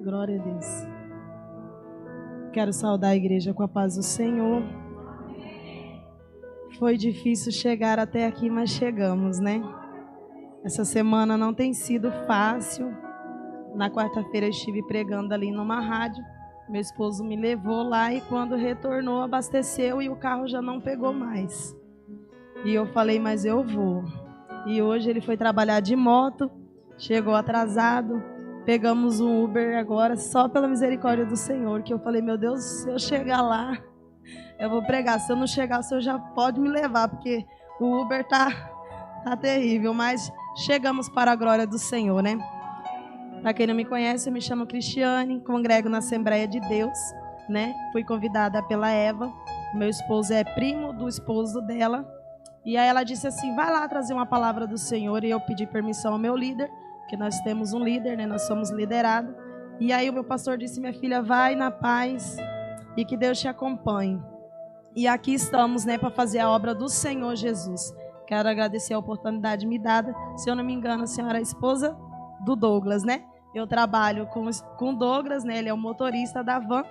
Glória a Deus. Quero saudar a igreja com a paz do Senhor. Foi difícil chegar até aqui, mas chegamos, né? Essa semana não tem sido fácil. Na quarta-feira eu estive pregando ali numa rádio. Meu esposo me levou lá e quando retornou, abasteceu e o carro já não pegou mais. E eu falei, mas eu vou. E hoje ele foi trabalhar de moto, chegou atrasado. Pegamos um Uber agora, só pela misericórdia do Senhor, que eu falei, meu Deus, se eu chegar lá, eu vou pregar. Se eu não chegar, o Senhor já pode me levar, porque o Uber tá terrível. Mas chegamos para a glória do Senhor, né? Para quem não me conhece, eu me chamo Cristiane, congrego na Assembleia de Deus, né? Fui convidada pela Eva, meu esposo é primo do esposo dela. E aí ela disse assim, vai lá trazer uma palavra do Senhor. E eu pedi permissão ao meu líder, que nós temos um líder, né? Nós somos liderados. E aí o meu pastor disse, minha filha, vai na paz e que Deus te acompanhe. E aqui estamos, né, para fazer a obra do Senhor Jesus. Quero agradecer a oportunidade me dada. Se eu não me engano, a senhora é a esposa do Douglas, né? Eu trabalho com o Douglas, né? Ele é o motorista da van.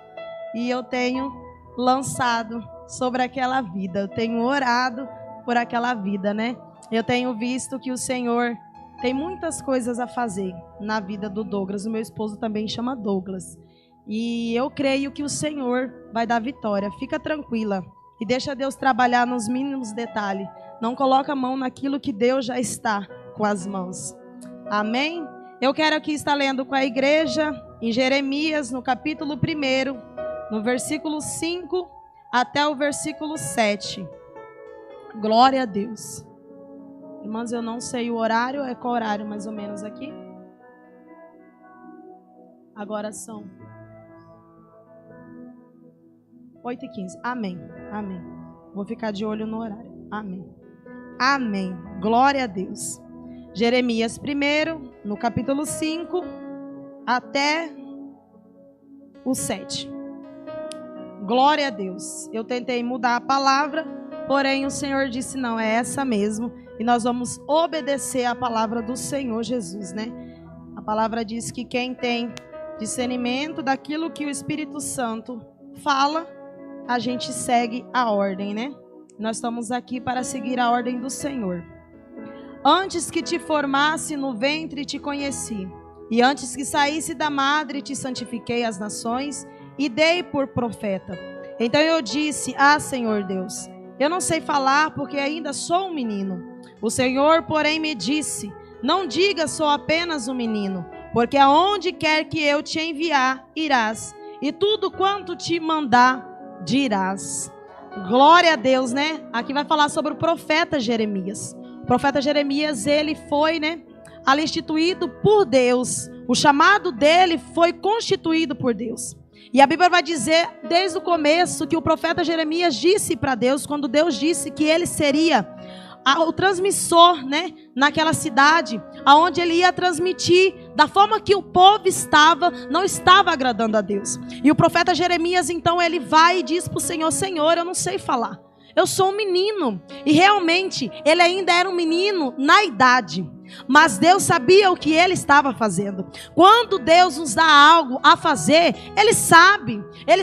E eu tenho lançado sobre aquela vida. Eu tenho orado por aquela vida, né? Eu tenho visto que o Senhor tem muitas coisas a fazer na vida do Douglas. O meu esposo também chama Douglas. E eu creio que o Senhor vai dar vitória. Fica tranquila. E deixa Deus trabalhar nos mínimos detalhes. Não coloca a mão naquilo que Deus já está com as mãos. Amém? Eu quero aqui estar lendo com a igreja em Jeremias, no capítulo 1, no versículo 5 até o versículo 7. Glória a Deus. Irmãos, eu não sei o horário, é qual horário mais ou menos aqui? Agora são 8h15. Amém, amém. Vou ficar de olho no horário. Amém, amém. Glória a Deus. Jeremias 1, no capítulo 5 até o 7. Glória a Deus. Eu tentei mudar a palavra, porém o Senhor disse, não, é essa mesmo. E nós vamos obedecer a palavra do Senhor Jesus, né? A palavra diz que quem tem discernimento daquilo que o Espírito Santo fala, a gente segue a ordem, né? Nós estamos aqui para seguir a ordem do Senhor. Antes que te formasse no ventre te conheci, e antes que saísse da madre te santifiquei as nações e dei por profeta. Então eu disse, Senhor Deus, eu não sei falar porque ainda sou um menino. O Senhor, porém, me disse, não diga sou apenas um menino, porque aonde quer que eu te enviar, irás, e tudo quanto te mandar, dirás. Glória a Deus, né? Aqui vai falar sobre o profeta Jeremias. O profeta Jeremias, ele foi, né, ali instituído por Deus. O chamado dele foi constituído por Deus. E a Bíblia vai dizer, desde o começo, que o profeta Jeremias disse para Deus, quando Deus disse que ele seria o transmissor, né, naquela cidade, aonde ele ia transmitir da forma que o povo não estava agradando a Deus. E o profeta Jeremias, então, ele vai e diz para o Senhor, Senhor, eu não sei falar, eu sou um menino. E realmente, ele ainda era um menino na idade, mas Deus sabia o que ele estava fazendo. Quando Deus nos dá algo a fazer, Ele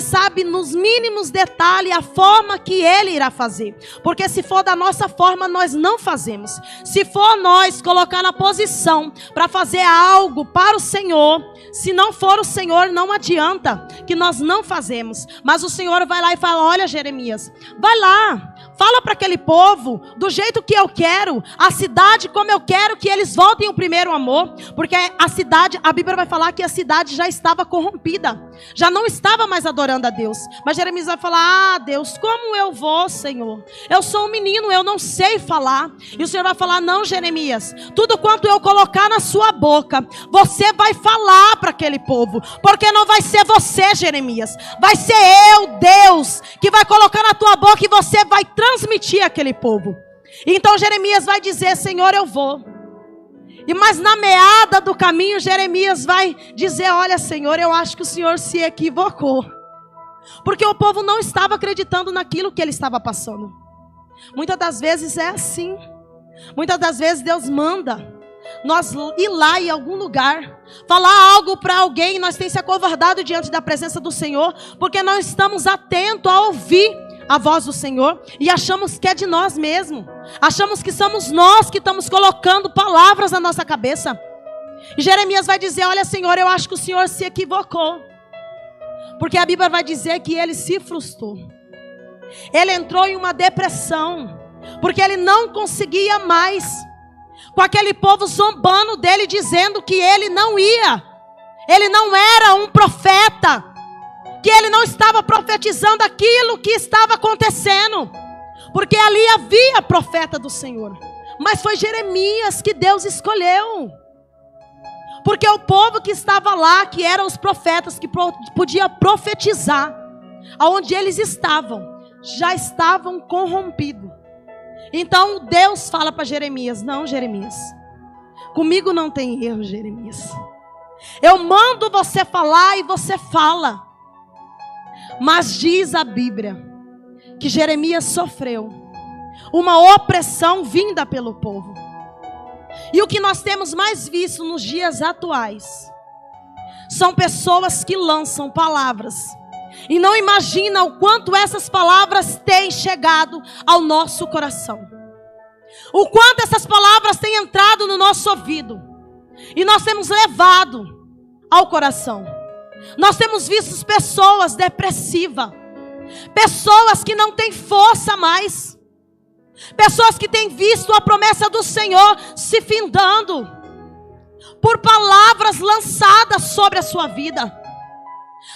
sabe nos mínimos detalhes a forma que Ele irá fazer. Porque se for da nossa forma, nós não fazemos. Se for nós colocar na posição para fazer algo para o Senhor, se não for o Senhor, não adianta, que nós não fazemos. Mas o Senhor vai lá e fala, olha Jeremias, vai lá, fala para aquele povo do jeito que eu quero, a cidade como eu quero que eles voltem ao primeiro amor, porque a cidade, a Bíblia vai falar que a cidade já estava corrompida, já não estava mais adorando a Deus. Mas Jeremias vai falar, Deus, como eu vou, Senhor? Eu sou um menino, eu não sei falar. E o Senhor vai falar, não Jeremias, tudo quanto eu colocar na sua boca, você vai falar para aquele povo, porque não vai ser você, Jeremias, vai ser eu, Deus, que vai colocar na tua boca e você vai transmitir aquele povo. Então Jeremias vai dizer, Senhor, eu vou. Mas na meada do caminho, Jeremias vai dizer, olha Senhor, eu acho que o Senhor se equivocou. Porque o povo não estava acreditando naquilo que ele estava passando. Muitas das vezes é assim. Muitas das vezes Deus manda nós ir lá em algum lugar, falar algo para alguém, nós temos se acovardado diante da presença do Senhor, porque nós estamos atentos a ouvir a voz do Senhor e achamos que é de nós mesmos. Achamos que somos nós que estamos colocando palavras na nossa cabeça. E Jeremias vai dizer: olha, Senhor, eu acho que o Senhor se equivocou. Porque a Bíblia vai dizer que ele se frustrou. Ele entrou em uma depressão, porque ele não conseguia mais, com aquele povo zombando dele, dizendo que ele não ia, ele não era um profeta, que ele não estava profetizando aquilo que estava acontecendo, porque ali havia profeta do Senhor. Mas foi Jeremias que Deus escolheu, porque o povo que estava lá, que eram os profetas que podia profetizar, aonde eles estavam, já estavam corrompidos. Então Deus fala para Jeremias: não, Jeremias, comigo não tem erro, Jeremias. Eu mando você falar e você fala. Mas diz a Bíblia que Jeremias sofreu uma opressão vinda pelo povo. E o que nós temos mais visto nos dias atuais são pessoas que lançam palavras e não imaginam o quanto essas palavras têm chegado ao nosso coração. O quanto essas palavras têm entrado no nosso ouvido e nós temos levado ao coração. Nós temos visto pessoas depressivas, pessoas que não têm força mais, pessoas que têm visto a promessa do Senhor se findando por palavras lançadas sobre a sua vida.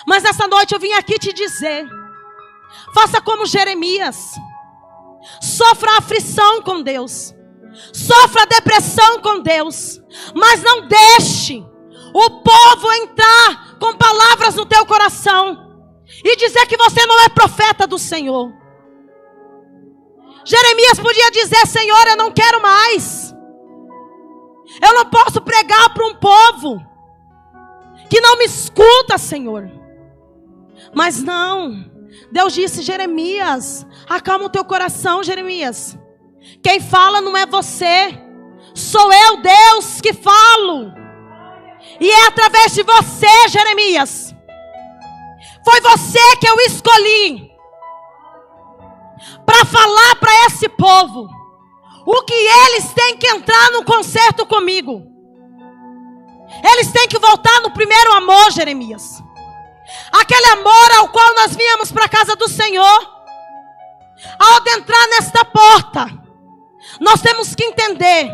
Mas essa noite eu vim aqui te dizer: faça como Jeremias, sofra a aflição com Deus, sofra a depressão com Deus, mas não deixe o povo entrar com palavras no teu coração e dizer que você não é profeta do Senhor. Jeremias podia dizer: Senhor, eu não quero mais, eu não posso pregar para um povo que não me escuta, Senhor. Mas não, Deus disse: Jeremias, acalma o teu coração, Jeremias. Quem fala não é você, sou eu, Deus, que falo. E é através de você, Jeremias. Foi você que eu escolhi para falar para esse povo o que eles têm que entrar no concerto comigo. Eles têm que voltar no primeiro amor, Jeremias. Aquele amor ao qual nós viemos para a casa do Senhor. Ao entrar nesta porta, nós temos que entender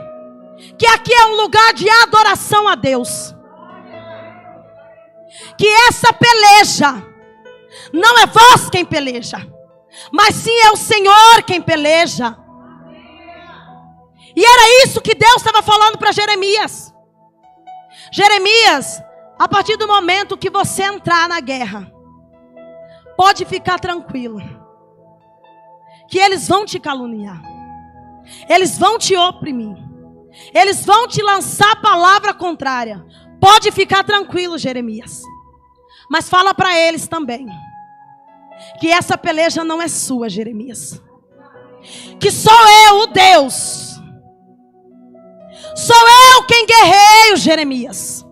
que aqui é um lugar de adoração a Deus. Que essa peleja não é vós quem peleja, mas sim é o Senhor quem peleja. E era isso que Deus estava falando para Jeremias. Jeremias, a partir do momento que você entrar na guerra, pode ficar tranquilo, que eles vão te caluniar, eles vão te oprimir, eles vão te lançar palavra contrária. Pode ficar tranquilo, Jeremias. Mas fala para eles também que essa peleja não é sua, Jeremias. Que sou eu, o Deus. Sou eu quem guerreio, Jeremias.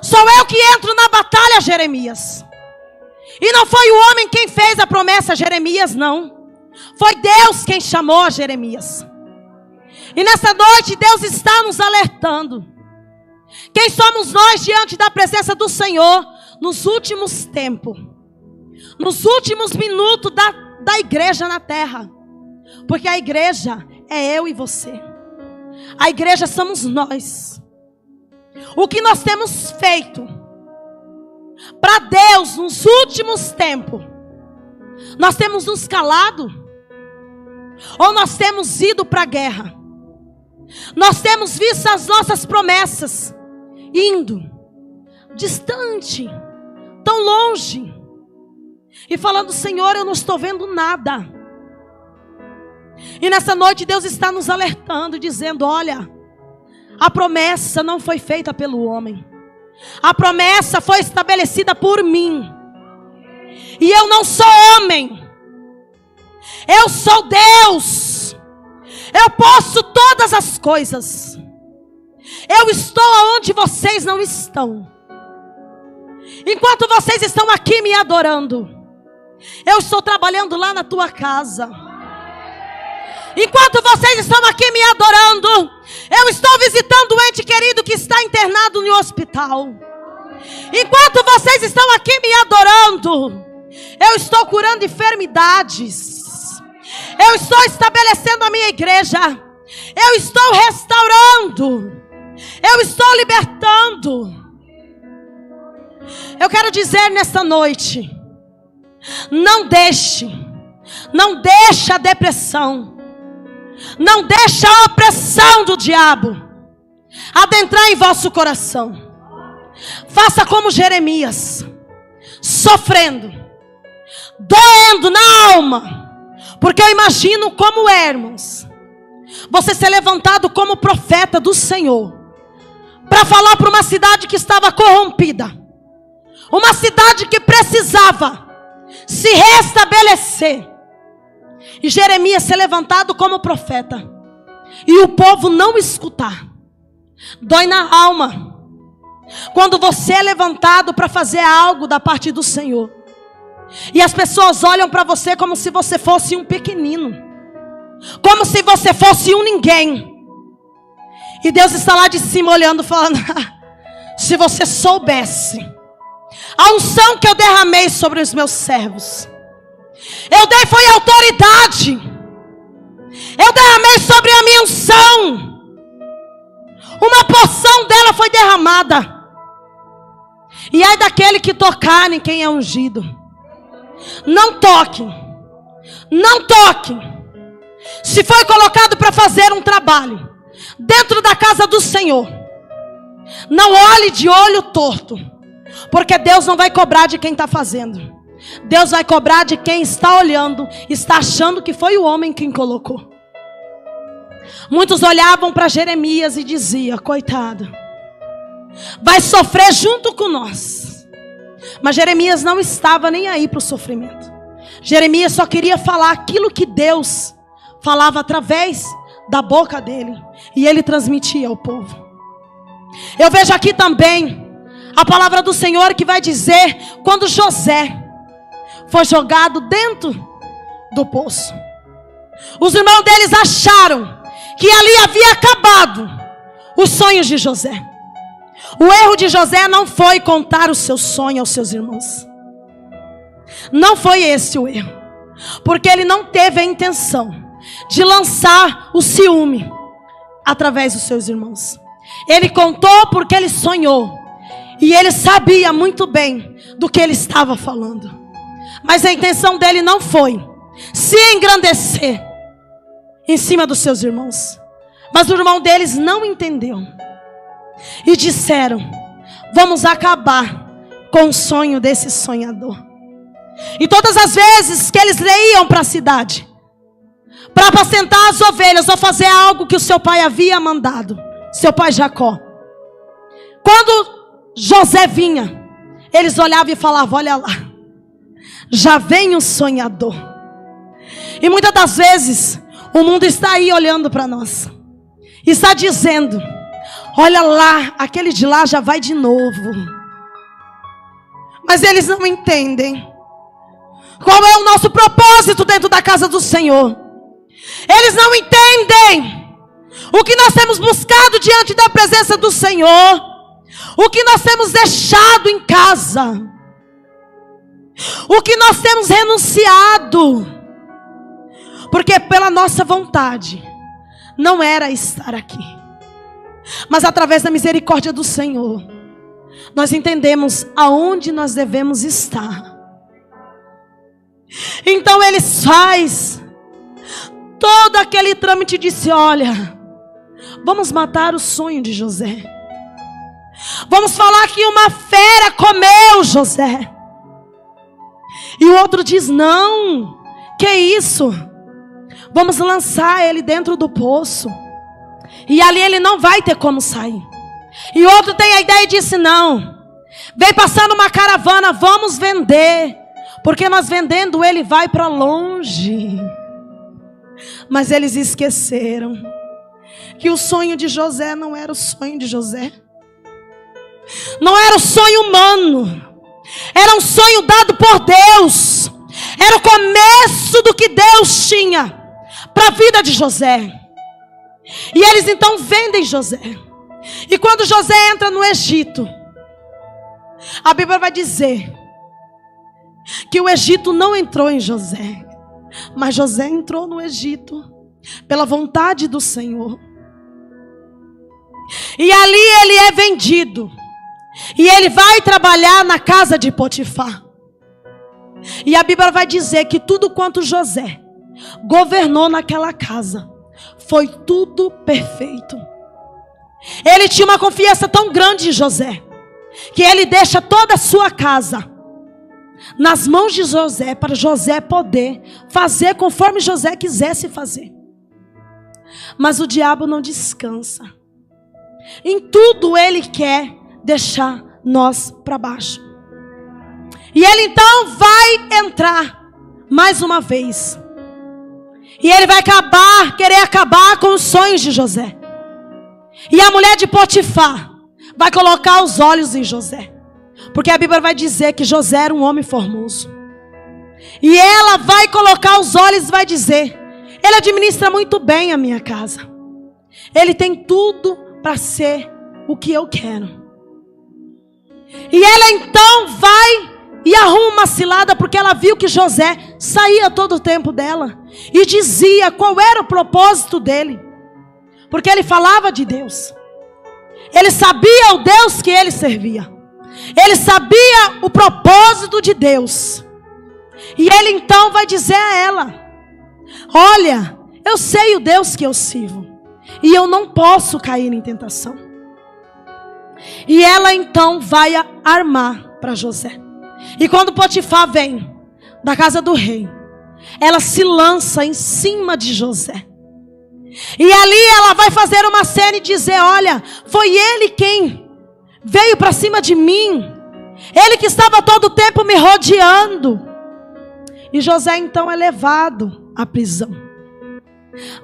Sou eu que entro na batalha, Jeremias. E não foi o homem quem fez a promessa, Jeremias, não. Foi Deus quem chamou a Jeremias. E nessa noite Deus está nos alertando. Quem somos nós diante da presença do Senhor nos últimos tempos, nos últimos minutos da igreja na terra? Porque a igreja é eu e você. A igreja somos nós. O que nós temos feito para Deus nos últimos tempos? Nós temos nos calado? Ou nós temos ido para a guerra? Nós temos visto as nossas promessas indo distante, tão longe, e falando: Senhor, eu não estou vendo nada. E nessa noite Deus está nos alertando, dizendo: olha, a promessa não foi feita pelo homem, a promessa foi estabelecida por mim. E eu não sou homem, eu sou Deus. Eu posso todas as coisas. Eu estou onde vocês não estão. Enquanto vocês estão aqui me adorando, eu estou trabalhando lá na tua casa. Enquanto vocês estão aqui me adorando, eu estou visitando um ente querido que está internado no hospital. Enquanto vocês estão aqui me adorando, eu estou curando enfermidades. Eu estou estabelecendo a minha igreja. Eu estou restaurando. Eu estou libertando. Eu quero dizer nesta noite: não deixe a depressão, não deixe a opressão do diabo adentrar em vosso coração. Faça como Jeremias, sofrendo, doendo na alma, porque eu imagino como é, irmãos, você ser levantado como profeta do Senhor, para falar para uma cidade que estava corrompida, uma cidade que precisava se restabelecer, e Jeremias ser levantado como profeta, e o povo não escutar. Dói na alma quando você é levantado para fazer algo da parte do Senhor, e as pessoas olham para você como se você fosse um pequenino, como se você fosse um ninguém. E Deus está lá de cima olhando, falando: se você soubesse a unção que eu derramei sobre os meus servos, eu dei foi autoridade, eu derramei sobre a minha unção, uma porção dela foi derramada. E ai daquele que tocar em quem é ungido. Não toque, não toque. Se foi colocado para fazer um trabalho dentro da casa do Senhor, não olhe de olho torto, porque Deus não vai cobrar de quem está fazendo. Deus vai cobrar de quem está olhando, está achando que foi o homem quem colocou. Muitos olhavam para Jeremias e diziam: coitado, vai sofrer junto com nós. Mas Jeremias não estava nem aí para o sofrimento. Jeremias só queria falar aquilo que Deus falava através da boca dele, e ele transmitia ao povo. Eu vejo aqui também a palavra do Senhor que vai dizer: quando José foi jogado dentro do poço, os irmãos deles acharam que ali havia acabado os sonhos de José. O erro de José não foi contar o seu sonho aos seus irmãos. Não foi esse o erro, porque ele não teve a intenção de lançar o ciúme através dos seus irmãos. Ele contou porque ele sonhou, e ele sabia muito bem do que ele estava falando. Mas a intenção dele não foi se engrandecer em cima dos seus irmãos. Mas o irmão deles não entendeu e disseram: vamos acabar com o sonho desse sonhador. E todas as vezes que eles iam para a cidade para apacentar as ovelhas ou fazer algo que o seu pai havia mandado, seu pai Jacó, quando José vinha, eles olhavam e falavam: olha lá, já vem um sonhador. E muitas das vezes o mundo está aí olhando para nós, está dizendo: olha lá, aquele de lá já vai de novo. Mas eles não entendem qual é o nosso propósito dentro da casa do Senhor. Eles não entendem o que nós temos buscado diante da presença do Senhor, o que nós temos deixado em casa, o que nós temos renunciado, porque pela nossa vontade não era estar aqui, mas através da misericórdia do Senhor nós entendemos aonde nós devemos estar. Então eles fazem todo aquele trâmite e disse: olha, vamos matar o sonho de José, vamos falar que uma fera comeu José. E o outro diz: não, que isso, vamos lançar ele dentro do poço, e ali ele não vai ter como sair. E outro tem a ideia e disse: não, vem passando uma caravana, vamos vender, porque nós vendendo ele vai para longe. Mas eles esqueceram que o sonho de José não era o sonho de José. Não era o sonho humano. Era um sonho dado por Deus. Era o começo do que Deus tinha para a vida de José. E eles então vendem José. E quando José entra no Egito, a Bíblia vai dizer que o Egito não entrou em José, mas José entrou no Egito pela vontade do Senhor. E ali ele é vendido. E ele vai trabalhar na casa de Potifar. E a Bíblia vai dizer que tudo quanto José governou naquela casa, foi tudo perfeito. Ele tinha uma confiança tão grande em José, que ele deixa toda a sua casa nas mãos de José, para José poder fazer conforme José quisesse fazer. Mas o diabo não descansa. Em tudo ele quer deixar nós para baixo. E ele então vai entrar mais uma vez. E ele vai querer acabar com os sonhos de José. E a mulher de Potifar vai colocar os olhos em José. Porque a Bíblia vai dizer que José era um homem formoso. E ela vai colocar os olhos e vai dizer: ele administra muito bem a minha casa. Ele tem tudo para ser o que eu quero. E ela então vai e arruma uma cilada, porque ela viu que José saía todo o tempo dela e dizia qual era o propósito dele, porque ele falava de Deus. Ele sabia o Deus que ele servia. Ele sabia o propósito de Deus. E ele então vai dizer a ela: olha, eu sei o Deus que eu sirvo, e eu não posso cair em tentação. E ela então vai armar para José. E quando Potifar vem da casa do rei, ela se lança em cima de José. E ali ela vai fazer uma cena e dizer: olha, foi ele quem veio para cima de mim. Ele que estava todo o tempo me rodeando. E José então é levado à prisão.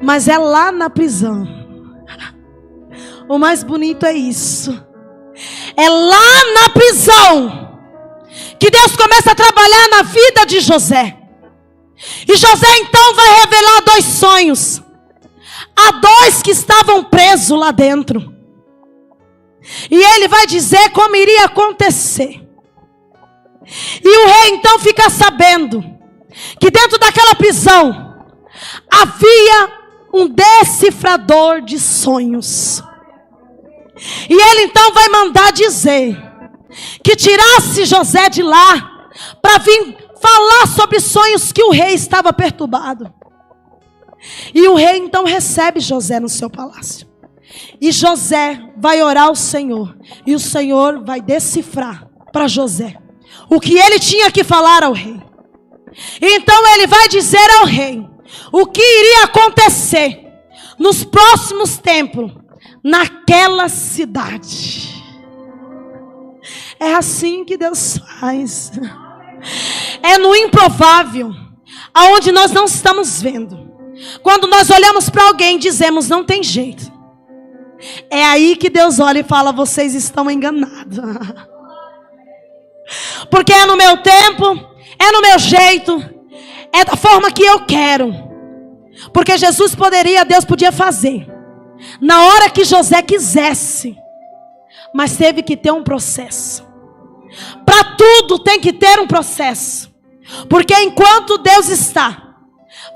Mas é lá na prisão. O mais bonito é isso. É lá na prisão que Deus começa a trabalhar na vida de José. E José então vai revelar 2 sonhos a 2 que estavam presos lá dentro. E ele vai dizer como iria acontecer. E o rei então fica sabendo que dentro daquela prisão havia um decifrador de sonhos. E ele então vai mandar dizer que tirasse José de lá para vir falar sobre sonhos que o rei estava perturbado. E o rei então recebe José no seu palácio. E José vai orar ao Senhor. E o Senhor vai decifrar para José o que ele tinha que falar ao rei. Então ele vai dizer ao rei o que iria acontecer nos próximos tempos naquela cidade. É assim que Deus faz. É no improvável, aonde nós não estamos vendo. Quando nós olhamos para alguém e dizemos: não tem jeito. É aí que Deus olha e fala: vocês estão enganados. Porque é no meu tempo, é no meu jeito, é da forma que eu quero. Porque Deus podia fazer na hora que José quisesse, mas teve que ter um processo. Para tudo tem que ter um processo. Porque enquanto Deus está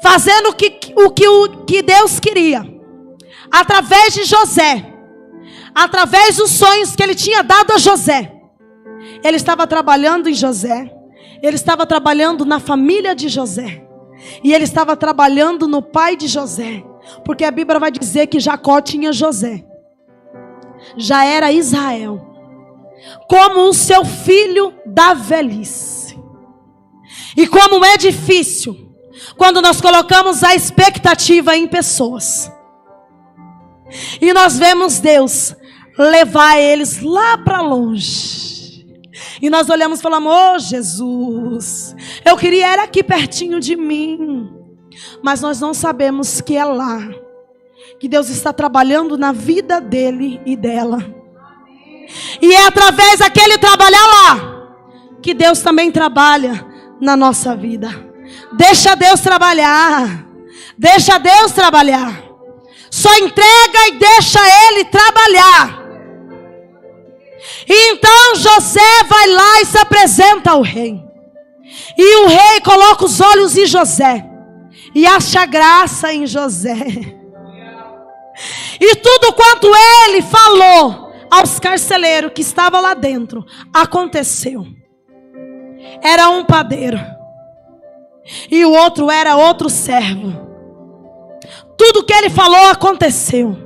fazendo o que Deus queria, através de José, através dos sonhos que ele tinha dado a José, ele estava trabalhando em José, ele estava trabalhando na família de José, e ele estava trabalhando no pai de José. Porque a Bíblia vai dizer que Jacó tinha José, já era Israel, como o seu filho da velhice. E como é difícil quando nós colocamos a expectativa em pessoas, e nós vemos Deus levar eles lá para longe, e nós olhamos e falamos: oh Jesus, eu queria era aqui pertinho de mim. Mas nós não sabemos que é lá que Deus está trabalhando na vida dele e dela. E é através daquele trabalhar lá que Deus também trabalha na nossa vida. Deixa Deus trabalhar. Deixa Deus trabalhar. Só entrega e deixa Ele trabalhar. E então José vai lá e se apresenta ao rei. E o rei coloca os olhos em José e acha graça em José. E tudo quanto ele falou aos carcereiros que estavam lá dentro aconteceu. Era um padeiro e o outro era outro servo. Tudo que ele falou aconteceu.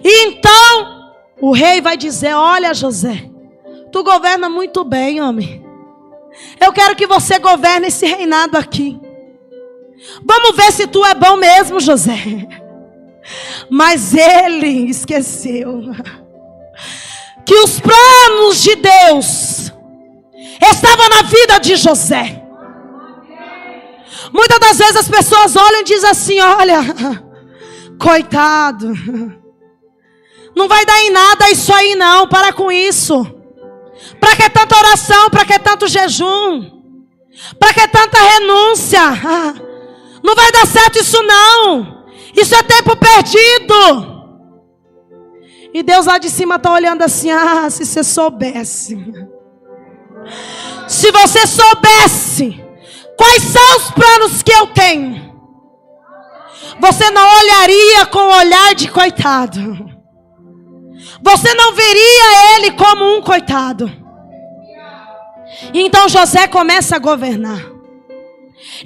E então o rei vai dizer: olha, José, tu governa muito bem, homem. Eu quero que você governe esse reinado aqui. Vamos ver se tu é bom mesmo, José. Mas ele esqueceu que os planos de Deus estavam na vida de José. Muitas das vezes as pessoas olham e dizem assim: olha, coitado, não vai dar em nada isso aí não, para com isso. Para que tanta oração, para que tanto jejum, para que tanta renúncia? Não vai dar certo isso não, isso é tempo perdido. E Deus lá de cima está olhando assim: ah, se você soubesse, se você soubesse quais são os planos que eu tenho, você não olharia com o olhar de coitado. Você não veria ele como um coitado. E então José começa a governar.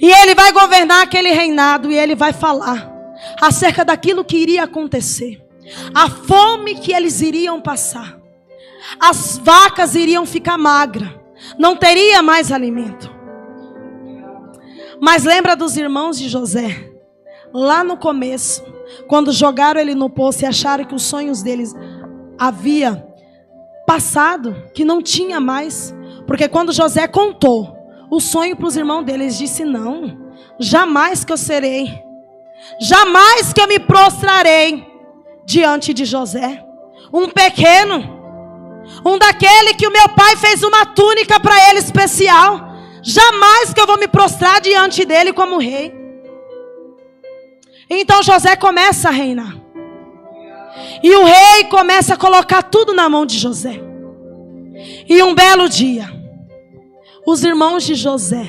E ele vai governar aquele reinado. E ele vai falar acerca daquilo que iria acontecer. A fome que eles iriam passar. As vacas iriam ficar magras. Não teria mais alimento. Mas lembra dos irmãos de José? Lá no começo, quando jogaram ele no poço e acharam que os sonhos deles havia passado, que não tinha mais. Porque quando José contou o sonho para os irmãos dele, eles disseram: não, jamais que eu serei, jamais que eu me prostrarei diante de José. Um pequeno, um daquele que o meu pai fez uma túnica para ele especial, jamais que eu vou me prostrar diante dele como rei. Então José começa a reinar. E o rei começa a colocar tudo na mão de José. E um belo dia, os irmãos de José,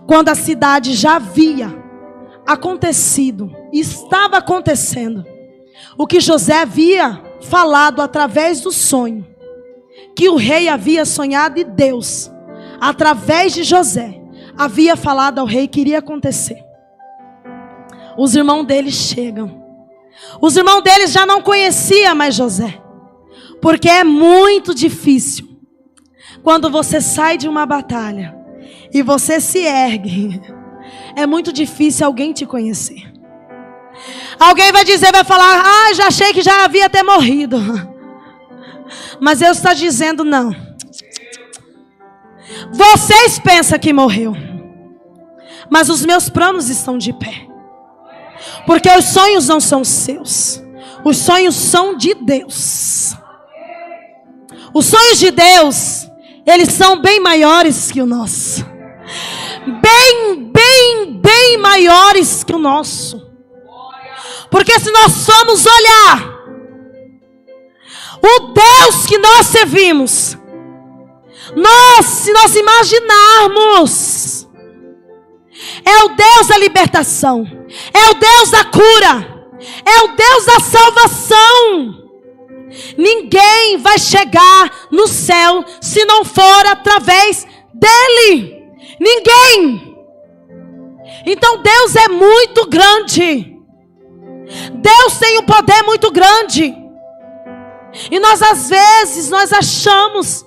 quando a cidade já havia acontecido, estava acontecendo, o que José havia falado através do sonho, que o rei havia sonhado e Deus, através de José, havia falado ao rei que iria acontecer. Os irmãos deles chegam. Os irmãos deles já não conheciam mais José. Porque é muito difícil quando você sai de uma batalha e você se ergue. É muito difícil alguém te conhecer. Alguém vai dizer, vai falar: ah, já achei que já havia até morrido. Mas Deus está dizendo: não. Vocês pensam que morreu, mas os meus planos estão de pé. Porque os sonhos não são seus. Os sonhos são de Deus. Os sonhos de Deus, eles são bem maiores que o nosso. Bem maiores que o nosso. Porque se nós formos olhar o Deus que nós servimos, se nós imaginarmos, é o Deus da libertação, é o Deus da cura, é o Deus da salvação. Ninguém vai chegar no céu se não for através dele. Ninguém. Então Deus é muito grande. Deus tem um poder muito grande. E nós às vezes nós achamos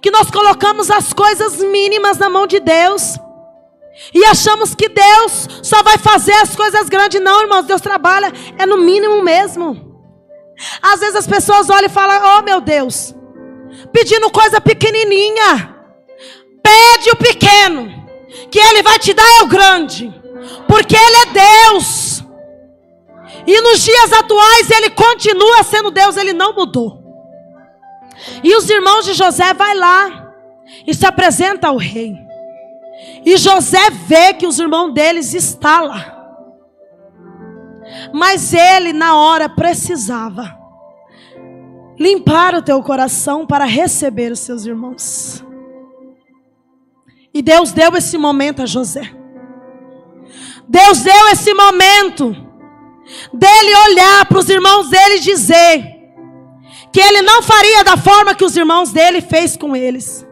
que nós colocamos as coisas mínimas na mão de Deus. E achamos que Deus só vai fazer as coisas grandes. Não, irmãos, Deus trabalha no mínimo mesmo. Às vezes as pessoas olham e falam: oh meu Deus, pedindo coisa pequenininha. Pede o pequeno, que Ele vai te dar o grande. Porque Ele é Deus. E nos dias atuais ele continua sendo Deus, ele não mudou. E os irmãos de José vai lá e se apresenta ao rei. E José vê que os irmãos deles estão lá. Mas ele na hora precisava limpar o teu coração para receber os seus irmãos. E Deus deu esse momento a José. Deus deu esse momento dele olhar para os irmãos dele e dizer que ele não faria da forma que os irmãos dele fez com eles.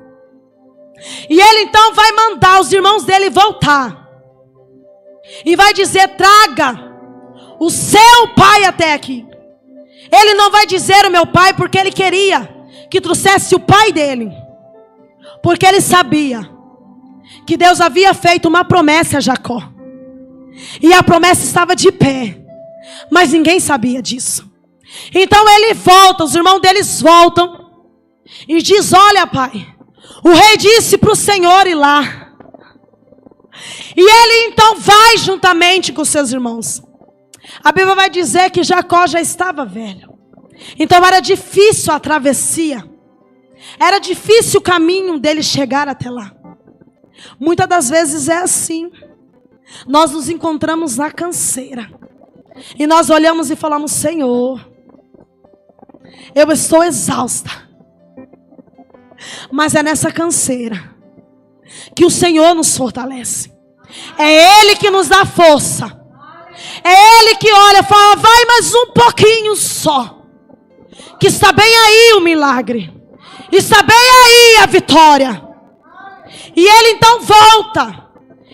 E ele então vai mandar os irmãos dele voltar. E vai dizer: traga o seu pai até aqui. Ele não vai dizer o meu pai, porque ele queria que trouxesse o pai dele. Porque ele sabia que Deus havia feito uma promessa a Jacó. E a promessa estava de pé. Mas ninguém sabia disso. Então ele volta, os irmãos deles voltam. E diz: olha, pai, o rei disse para o Senhor ir lá. E ele então vai juntamente com seus irmãos. A Bíblia vai dizer que Jacó já estava velho. Então era difícil a travessia. Era difícil o caminho dele chegar até lá. Muitas das vezes é assim. Nós nos encontramos na canseira. E nós olhamos e falamos: Senhor, eu estou exausta. Mas é nessa canseira que o Senhor nos fortalece. É Ele que nos dá força. É Ele que olha e fala: vai mais um pouquinho só, que está bem aí o milagre, está bem aí a vitória. E ele então volta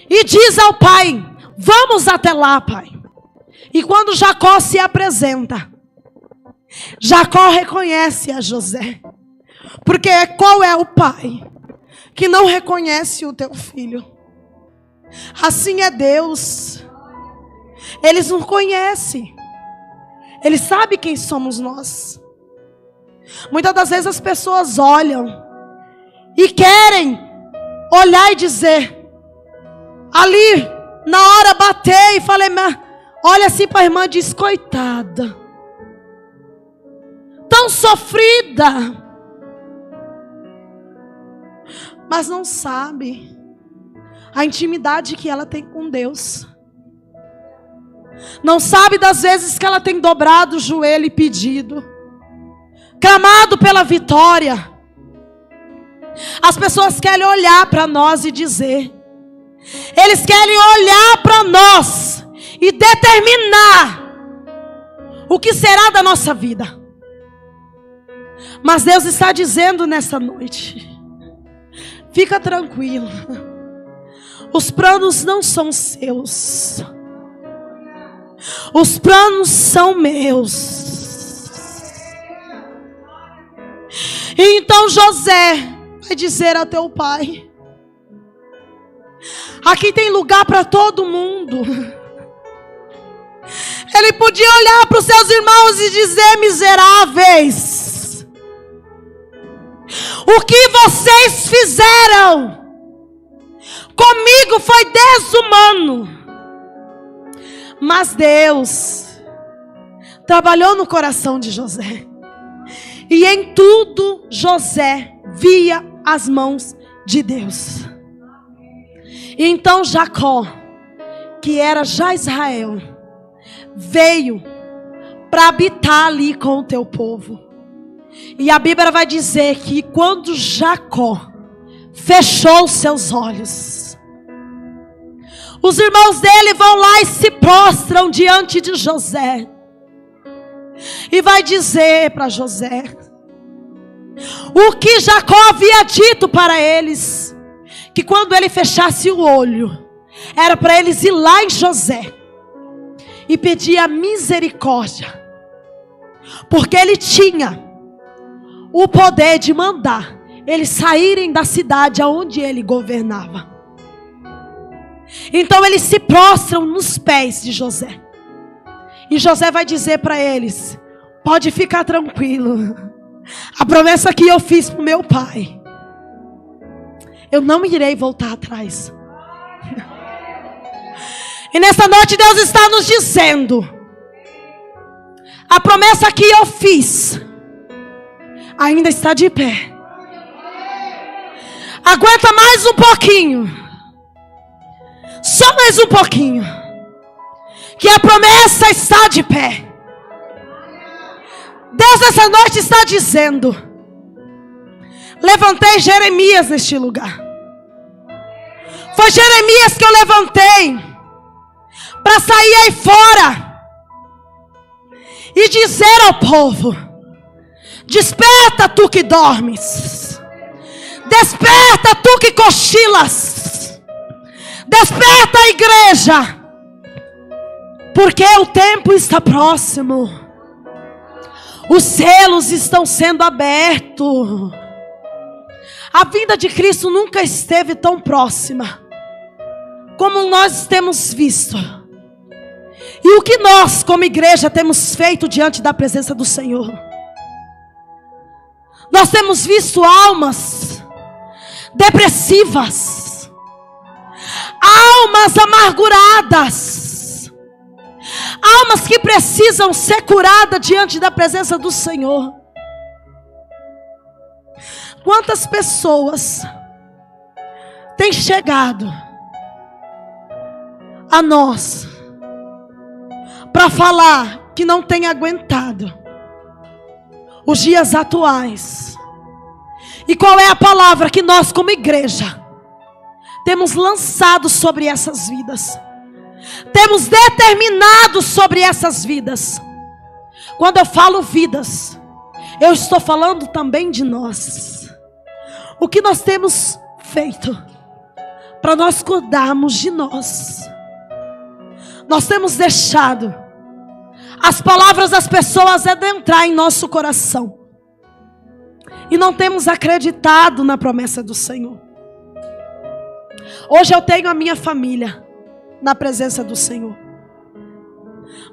e diz ao pai: vamos até lá, pai. E quando Jacó se apresenta, Jacó reconhece a José. Porque qual é o pai que não reconhece o teu filho? Assim é Deus. Eles não conhecem. Ele sabe quem somos nós. Muitas das vezes as pessoas olham e querem olhar e dizer, ali na hora bater e falei, olha assim para a irmã e diz: coitada, tão sofrida. Mas não sabe a intimidade que ela tem com Deus. Não sabe das vezes que ela tem dobrado o joelho e pedido, clamado pela vitória. As pessoas querem olhar para nós e dizer, eles querem olhar para nós e determinar o que será da nossa vida. Mas Deus está dizendo nessa noite: fica tranquilo, os planos não são seus, os planos são meus. E então José vai dizer a teu pai: aqui tem lugar para todo mundo. Ele podia olhar para os seus irmãos e dizer: miseráveis, o que vocês fizeram comigo foi desumano. Mas Deus trabalhou no coração de José. E em tudo José via as mãos de Deus. E então Jacó, que era já Israel, veio para habitar ali com o teu povo. E a Bíblia vai dizer que quando Jacó fechou seus olhos, os irmãos dele vão lá e se prostram diante de José. E vai dizer para José o que Jacó havia dito para eles, que quando ele fechasse o olho, era para eles ir lá em José e pedir a misericórdia, porque ele tinha o poder de mandar eles saírem da cidade aonde ele governava. Então eles se prostram nos pés de José. E José vai dizer para eles: pode ficar tranquilo, a promessa que eu fiz para o meu pai, eu não irei voltar atrás. E nessa noite Deus está nos dizendo: A promessa que eu fiz ainda está de pé. Aguenta mais um pouquinho. Só mais um pouquinho. Que a promessa está de pé. Deus essa noite está dizendo: levantei Jeremias neste lugar. Foi Jeremias que eu levantei para sair aí fora e dizer ao povo: desperta tu que dormes, desperta tu que cochilas, desperta a igreja, porque o tempo está próximo, os selos estão sendo abertos. A vinda de Cristo nunca esteve tão próxima como nós temos visto. E o que nós, como igreja, temos feito diante da presença do Senhor? Nós temos visto almas depressivas, almas amarguradas, almas que precisam ser curadas diante da presença do Senhor. Quantas pessoas têm chegado a nós para falar que não tem aguentado os dias atuais? E qual é a palavra que nós, como igreja, temos lançado sobre essas vidas? Temos determinado sobre essas vidas. Quando eu falo vidas, eu estou falando também de nós. O que nós temos feito para nós cuidarmos de nós? Nós temos deixado as palavras das pessoas adentrar em nosso coração. E não temos acreditado na promessa do Senhor. Hoje eu tenho a minha família na presença do Senhor.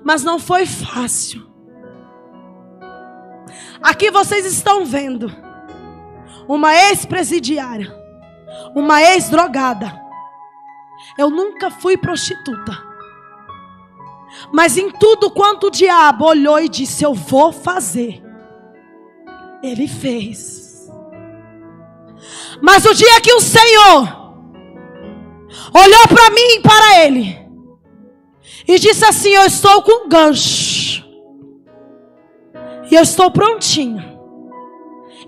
Mas não foi fácil. Aqui vocês estão vendo uma ex-presidiária, uma ex-drogada. Eu nunca fui prostituta. Mas em tudo quanto o diabo olhou e disse: eu vou fazer, ele fez. Mas o dia que o Senhor olhou para mim e para ele e disse assim: eu estou com um gancho e eu estou prontinho,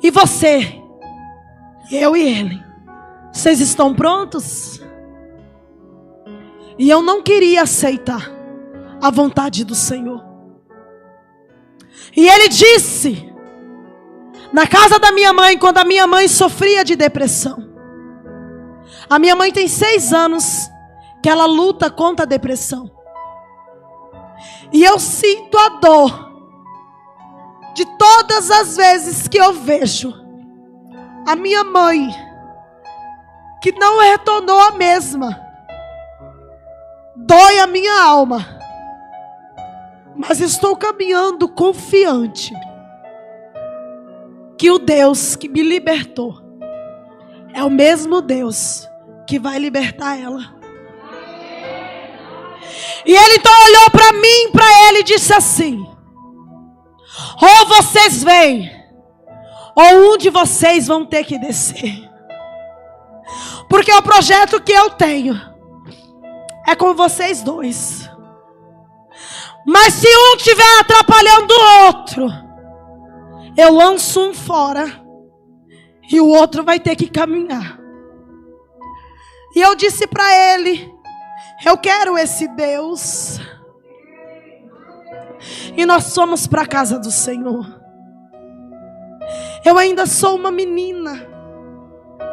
e você, eu e ele, vocês estão prontos? E eu não queria aceitar a vontade do Senhor. E ele disse: na casa da minha mãe, quando a minha mãe sofria de depressão. A minha mãe tem 6 anos que ela luta contra a depressão. E eu sinto a dor de todas as vezes que eu vejo a minha mãe, que não retornou a mesma. Dói a minha alma. Mas estou caminhando confiante que o Deus que me libertou é o mesmo Deus que vai libertar ela. E ele então olhou para mim e para ele e disse assim: ou vocês vêm, ou um de vocês vão ter que descer. Porque o projeto que eu tenho é com vocês dois. Mas se um estiver atrapalhando o outro, eu lanço um fora e o outro vai ter que caminhar. E eu disse para ele: eu quero esse Deus. E nós fomos para a casa do Senhor. Eu ainda sou uma menina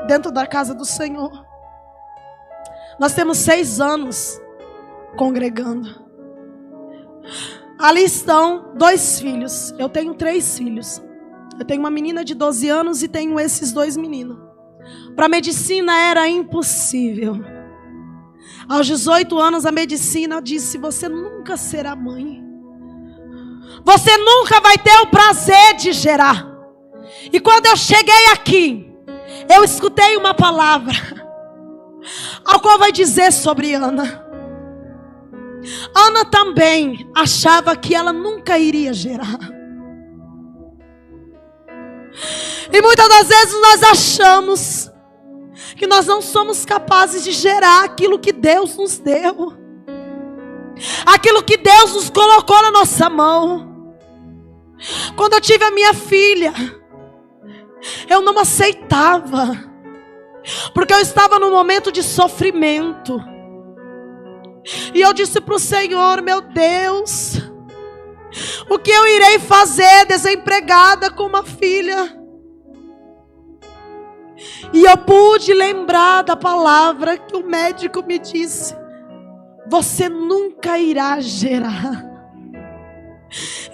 dentro da casa do Senhor. Nós temos 6 anos congregando. Ali estão 2 filhos. Eu tenho 3 filhos. Eu tenho uma menina de 12 anos e tenho esses 2 meninos. Para a medicina era impossível. Aos 18 anos a medicina disse: você nunca será mãe. Você nunca vai ter o prazer de gerar. E quando eu cheguei aqui, eu escutei uma palavra, ao qual vai dizer sobre Ana: Ana também achava que ela nunca iria gerar. E muitas das vezes nós achamos que nós não somos capazes de gerar aquilo que Deus nos deu, aquilo que Deus nos colocou na nossa mão. Quando eu tive a minha filha, eu não aceitava, porque eu estava num momento de sofrimento. E eu disse para o Senhor: meu Deus, o que eu irei fazer desempregada com uma filha? E eu pude lembrar da palavra que o médico me disse: você nunca irá gerar.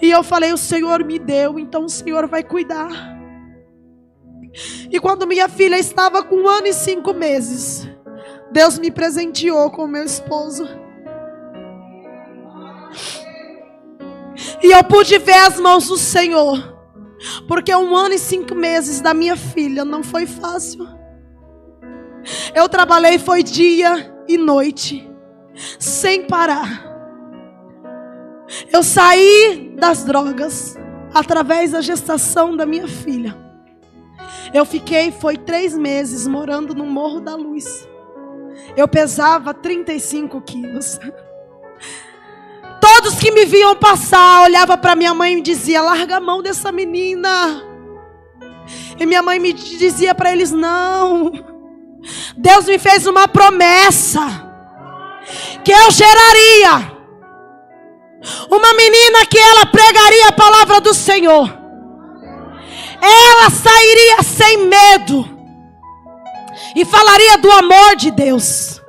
E eu falei: o Senhor me deu, então o Senhor vai cuidar. E quando minha filha estava com 1 ano e 5 meses, Deus me presenteou com o meu esposo. E eu pude ver as mãos do Senhor. Porque 1 ano e 5 meses da minha filha não foi fácil. Eu trabalhei foi dia e noite, sem parar. Eu saí das drogas através da gestação da minha filha. Eu fiquei, foi 3 meses morando no Morro da Luz. Eu pesava 35 quilos. Todos que me viam passar, olhava para minha mãe e me dizia: larga a mão dessa menina. E minha mãe me dizia para eles: não, Deus me fez uma promessa, que eu geraria uma menina que ela pregaria a palavra do Senhor. Ela sairia sem medo e falaria do amor de Deus.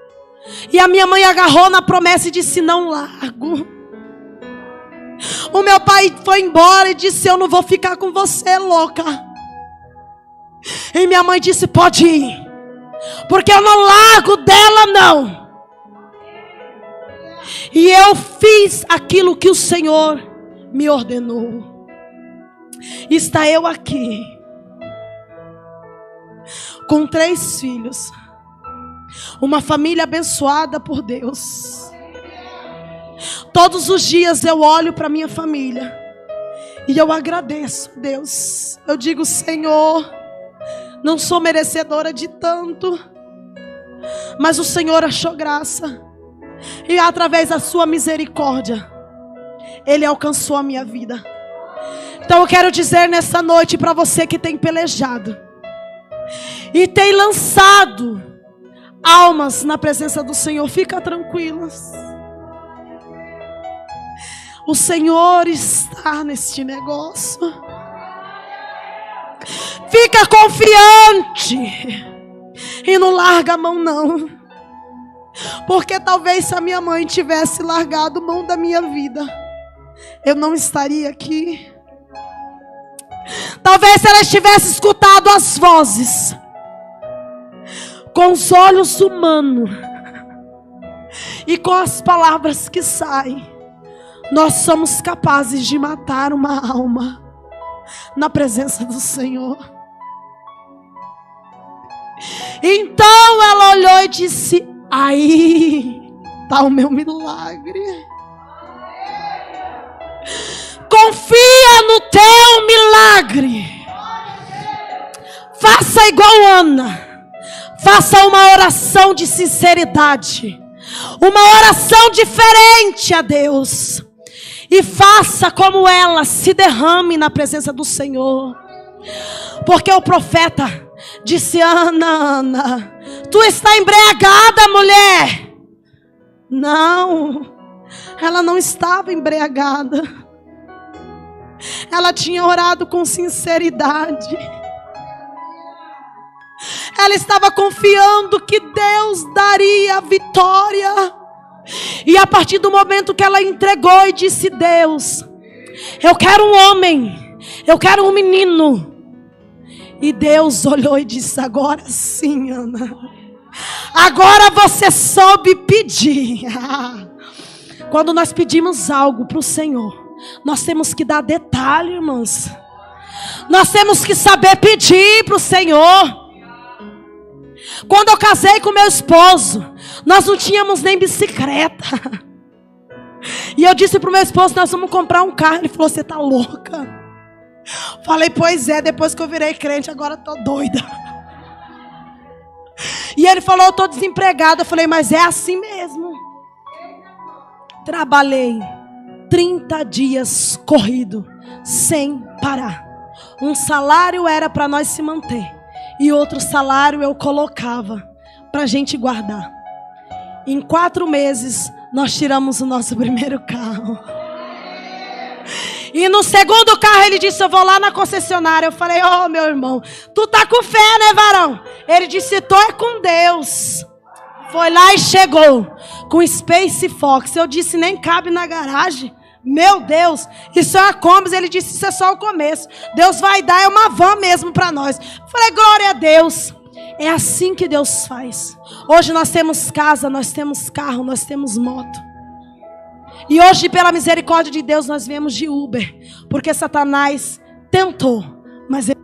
E a minha mãe agarrou na promessa e disse: não largo. O meu pai foi embora e disse: eu não vou ficar com você, louca. E minha mãe disse: pode ir, porque eu não largo dela, não. E eu fiz aquilo que o Senhor me ordenou. Está eu aqui, com 3 filhos, uma família abençoada por Deus. Todos os dias eu olho para minha família e eu agradeço a Deus. Eu digo: Senhor, não sou merecedora de tanto, mas o Senhor achou graça, e através da sua misericórdia Ele alcançou a minha vida. Então eu quero dizer nessa noite para você que tem pelejado e tem lançado almas na presença do Senhor: fica tranquilas. O Senhor está neste negócio. Fica confiante e não larga a mão, não. Porque talvez se a minha mãe tivesse largado mão da minha vida, eu não estaria aqui. Talvez se ela tivesse escutado as vozes com os olhos humanos e com as palavras que saem, nós somos capazes de matar uma alma na presença do Senhor. Então ela olhou e disse: aí está o meu milagre. Confia no teu milagre. Faça igual Ana. Faça uma oração de sinceridade, uma oração diferente a Deus. E faça como ela, se derrame na presença do Senhor. Porque o profeta disse: Ana, tu está embriagada, mulher. Não, ela não estava embriagada. Ela tinha orado com sinceridade. Ela estava confiando que Deus daria a vitória. E a partir do momento que ela entregou e disse: Deus, eu quero um homem, eu quero um menino. E Deus olhou e disse: agora sim, Ana, agora você soube pedir. Quando nós pedimos algo para o Senhor, nós temos que dar detalhe, irmãos. Nós temos que saber pedir para o Senhor. Quando eu casei com meu esposo, nós não tínhamos nem bicicleta. E eu disse pro meu esposo, nós vamos comprar um carro. Ele falou, você tá louca? Falei, pois é, depois que eu virei crente, agora eu tô doida. E ele falou, eu tô desempregada. Eu falei, mas é assim mesmo. Trabalhei 30 dias corrido, sem parar. Um salário era para nós se manter. E outro salário eu colocava para a gente guardar. Em 4 meses, nós tiramos o nosso primeiro carro. E no segundo carro ele disse, eu vou lá na concessionária. Eu falei, oh meu irmão, tu tá com fé, né, varão? Ele disse, tô é com Deus. Foi lá e chegou com Space Fox. Eu disse, nem cabe na garagem. Meu Deus, isso é uma Kombi. Ele disse, isso é só o começo. Deus vai dar, é uma van mesmo para nós. Falei, glória a Deus. É assim que Deus faz. Hoje nós temos casa, nós temos carro, nós temos moto. E hoje, pela misericórdia de Deus, nós viemos de Uber. Porque Satanás tentou, mas ele...